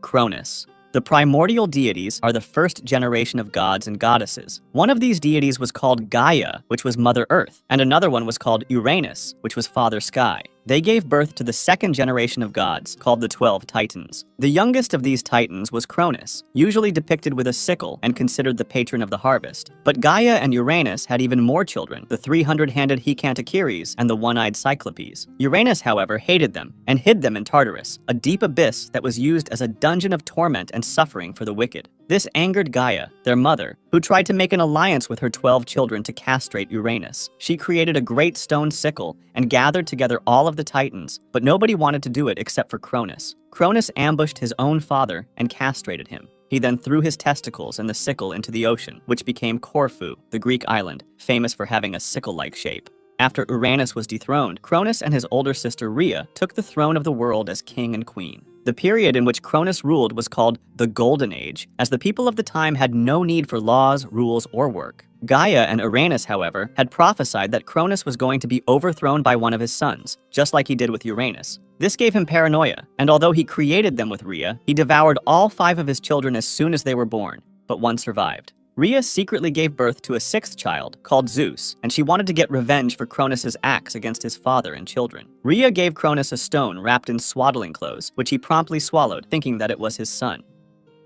Cronus. The primordial deities are the first generation of gods and goddesses. One of these deities was called Gaia, which was Mother Earth, and another one was called Uranus, which was Father Sky. They gave birth to the second generation of gods, called the 12 Titans. The youngest of these Titans was Cronus, usually depicted with a sickle and considered the patron of the harvest. But Gaia and Uranus had even more children, the 300-handed Hecantocheires and the one-eyed Cyclopes. Uranus, however, hated them and hid them in Tartarus, a deep abyss that was used as a dungeon of torment and suffering for the wicked. This angered Gaia, their mother, who tried to make an alliance with her 12 children to castrate Uranus. She created a great stone sickle and gathered together all of the Titans, but nobody wanted to do it except for Cronus. Cronus ambushed his own father and castrated him. He then threw his testicles and the sickle into the ocean, which became Corfu, the Greek island, famous for having a sickle-like shape. After Uranus was dethroned, Cronus and his older sister Rhea took the throne of the world as king and queen. The period in which Cronus ruled was called the Golden Age, as the people of the time had no need for laws, rules, or work. Gaia and Uranus, however, had prophesied that Cronus was going to be overthrown by one of his sons, just like he did with Uranus. This gave him paranoia, and although he created them with Rhea, he devoured all 5 of his children as soon as they were born, but one survived. Rhea secretly gave birth to a 6th child, called Zeus, and she wanted to get revenge for Cronus's acts against his father and children. Rhea gave Cronus a stone wrapped in swaddling clothes, which he promptly swallowed, thinking that it was his son.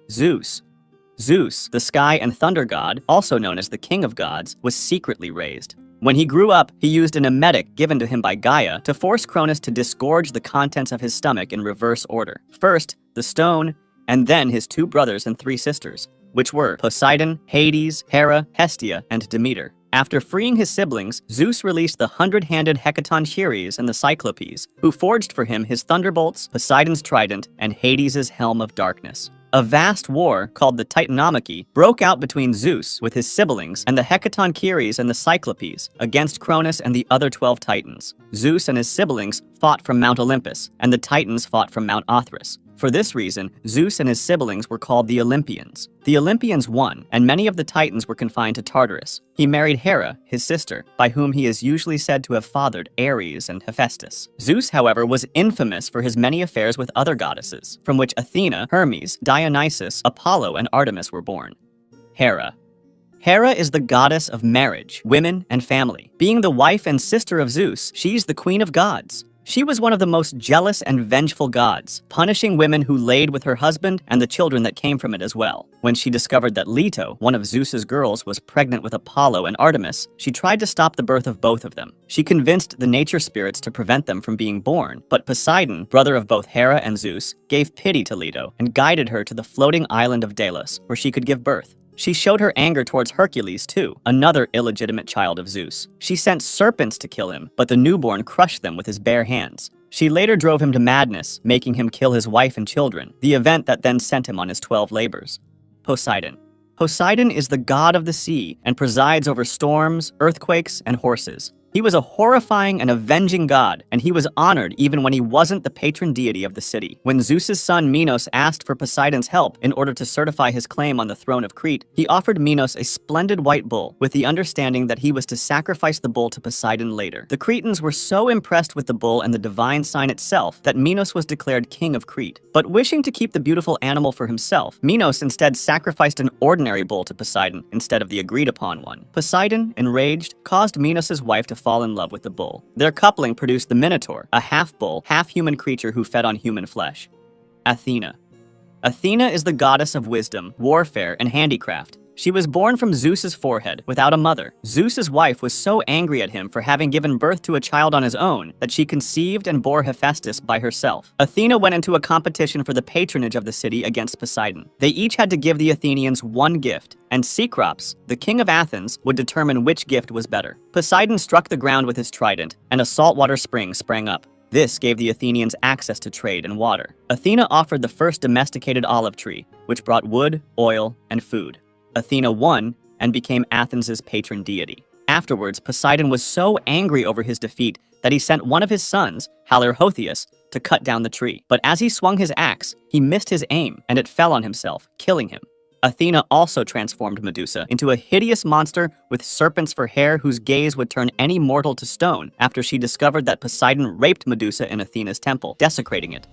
Zeus. Zeus, the sky and thunder god, also known as the king of gods, was secretly raised. When he grew up, he used an emetic given to him by Gaia to force Cronus to disgorge the contents of his stomach in reverse order. First, the stone, and then his 2 brothers and 3 sisters, which were Poseidon, Hades, Hera, Hestia, and Demeter. After freeing his siblings, Zeus released the 100-handed Hecatoncheires and the Cyclopes, who forged for him his thunderbolts, Poseidon's trident, and Hades' helm of darkness. A vast war, called the Titanomachy, broke out between Zeus with his siblings and the Hecatoncheires and the Cyclopes against Cronus and the other 12 Titans. Zeus and his siblings fought from Mount Olympus, and the Titans fought from Mount Othrys. For this reason, Zeus and his siblings were called the Olympians. The Olympians won, and many of the Titans were confined to Tartarus. He married Hera, his sister, by whom he is usually said to have fathered Ares and Hephaestus. Zeus, however, was infamous for his many affairs with other goddesses, from which Athena, Hermes, Dionysus, Apollo, and Artemis were born. Hera. Hera is the goddess of marriage, women, and family. Being the wife and sister of Zeus, she's the queen of gods. She was one of the most jealous and vengeful gods, punishing women who laid with her husband and the children that came from it as well. When she discovered that Leto, one of Zeus's girls, was pregnant with Apollo and Artemis, she tried to stop the birth of both of them. She convinced the nature spirits to prevent them from being born, but Poseidon, brother of both Hera and Zeus, gave pity to Leto and guided her to the floating island of Delos, where she could give birth. She showed her anger towards Hercules, too, another illegitimate child of Zeus. She sent serpents to kill him, but the newborn crushed them with his bare hands. She later drove him to madness, making him kill his wife and children, the event that then sent him on his 12 labors. Poseidon. Poseidon is the god of the sea and presides over storms, earthquakes, and horses. He was a horrifying and avenging god, and he was honored even when he wasn't the patron deity of the city. When Zeus's son Minos asked for Poseidon's help in order to certify his claim on the throne of Crete, he offered Minos a splendid white bull, with the understanding that he was to sacrifice the bull to Poseidon later. The Cretans were so impressed with the bull and the divine sign itself that Minos was declared king of Crete. But wishing to keep the beautiful animal for himself, Minos instead sacrificed an ordinary bull to Poseidon instead of the agreed-upon one. Poseidon, enraged, caused Minos' wife to fall in love with the bull. Their coupling produced the Minotaur, a half-bull, half-human creature who fed on human flesh. Athena. Athena is the goddess of wisdom, warfare, and handicraft. She was born from Zeus's forehead, without a mother. Zeus's wife was so angry at him for having given birth to a child on his own that she conceived and bore Hephaestus by herself. Athena went into a competition for the patronage of the city against Poseidon. They each had to give the Athenians one gift, and Cecrops, the king of Athens, would determine which gift was better. Poseidon struck the ground with his trident, and a saltwater spring sprang up. This gave the Athenians access to trade and water. Athena offered the first domesticated olive tree, which brought wood, oil, and food. Athena won and became Athens' patron deity. Afterwards, Poseidon was so angry over his defeat that he sent one of his sons, Halirrhothius, to cut down the tree. But as he swung his axe, he missed his aim, and it fell on himself, killing him. Athena also transformed Medusa into a hideous monster with serpents for hair whose gaze would turn any mortal to stone after she discovered that Poseidon raped Medusa in Athena's temple, desecrating it.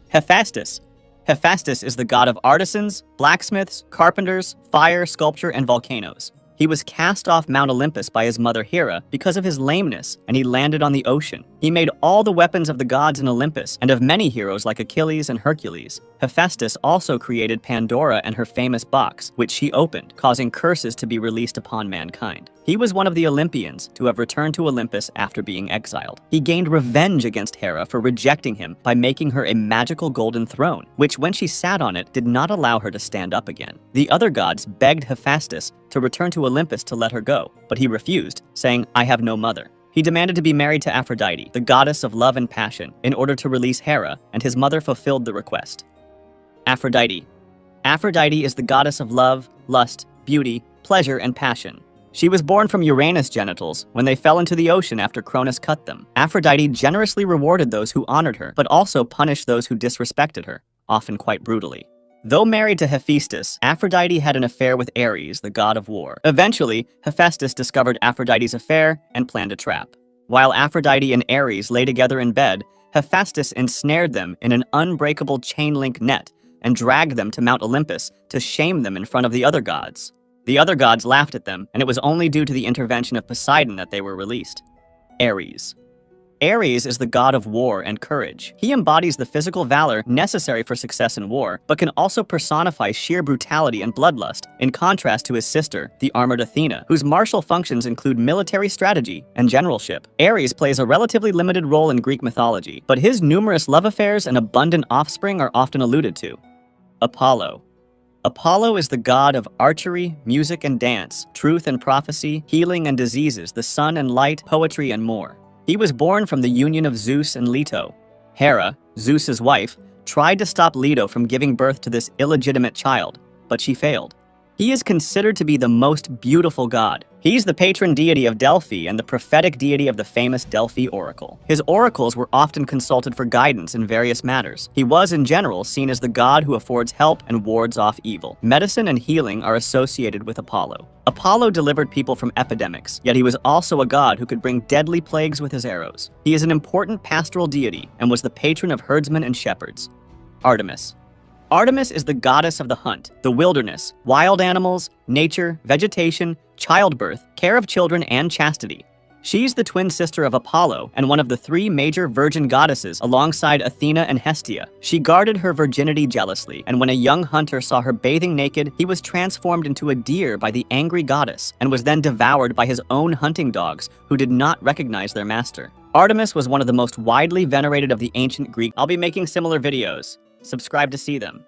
Hephaestus. Hephaestus is the god of artisans, blacksmiths, carpenters, fire, sculpture, and volcanoes. He was cast off Mount Olympus by his mother Hera because of his lameness, and he landed on the ocean. He made all the weapons of the gods in Olympus and of many heroes like Achilles and Hercules. Hephaestus also created Pandora and her famous box, which she opened, causing curses to be released upon mankind. He was one of the Olympians to have returned to Olympus after being exiled. He gained revenge against Hera for rejecting him by making her a magical golden throne, which when she sat on it did not allow her to stand up again. The other gods begged Hephaestus to return to Olympus to let her go, but he refused, saying, "I have no mother." He demanded to be married to Aphrodite, the goddess of love and passion, in order to release Hera, and his mother fulfilled the request. Aphrodite. Aphrodite is the goddess of love, lust, beauty, pleasure, and passion. She was born from Uranus' genitals when they fell into the ocean after Cronus cut them. Aphrodite generously rewarded those who honored her, but also punished those who disrespected her, often quite brutally. Though married to Hephaestus, Aphrodite had an affair with Ares, the god of war. Eventually, Hephaestus discovered Aphrodite's affair and planned a trap. While Aphrodite and Ares lay together in bed, Hephaestus ensnared them in an unbreakable chain-link net and dragged them to Mount Olympus to shame them in front of the other gods. The other gods laughed at them, and it was only due to the intervention of Poseidon that they were released. Ares. Ares is the god of war and courage. He embodies the physical valor necessary for success in war, but can also personify sheer brutality and bloodlust, in contrast to his sister, the armored Athena, whose martial functions include military strategy and generalship. Ares plays a relatively limited role in Greek mythology, but his numerous love affairs and abundant offspring are often alluded to. Apollo. Apollo is the god of archery, music and dance, truth and prophecy, healing and diseases, the sun and light, poetry, and more. He was born from the union of Zeus and Leto. Hera, Zeus's wife, tried to stop Leto from giving birth to this illegitimate child, but she failed. He is considered to be the most beautiful god. He's the patron deity of Delphi and the prophetic deity of the famous Delphi oracle. His oracles were often consulted for guidance in various matters. He was, in general, seen as the god who affords help and wards off evil. Medicine and healing are associated with Apollo. Apollo delivered people from epidemics, yet he was also a god who could bring deadly plagues with his arrows. He is an important pastoral deity and was the patron of herdsmen and shepherds. Artemis. Artemis is the goddess of the hunt, the wilderness, wild animals, nature, vegetation, childbirth, care of children, and chastity. She's the twin sister of Apollo and one of the three major virgin goddesses alongside Athena and Hestia. She guarded her virginity jealously, and when a young hunter saw her bathing naked, he was transformed into a deer by the angry goddess and was then devoured by his own hunting dogs, who did not recognize their master. Artemis was one of the most widely venerated of the ancient Greek. I'll be making similar videos. Subscribe to see them.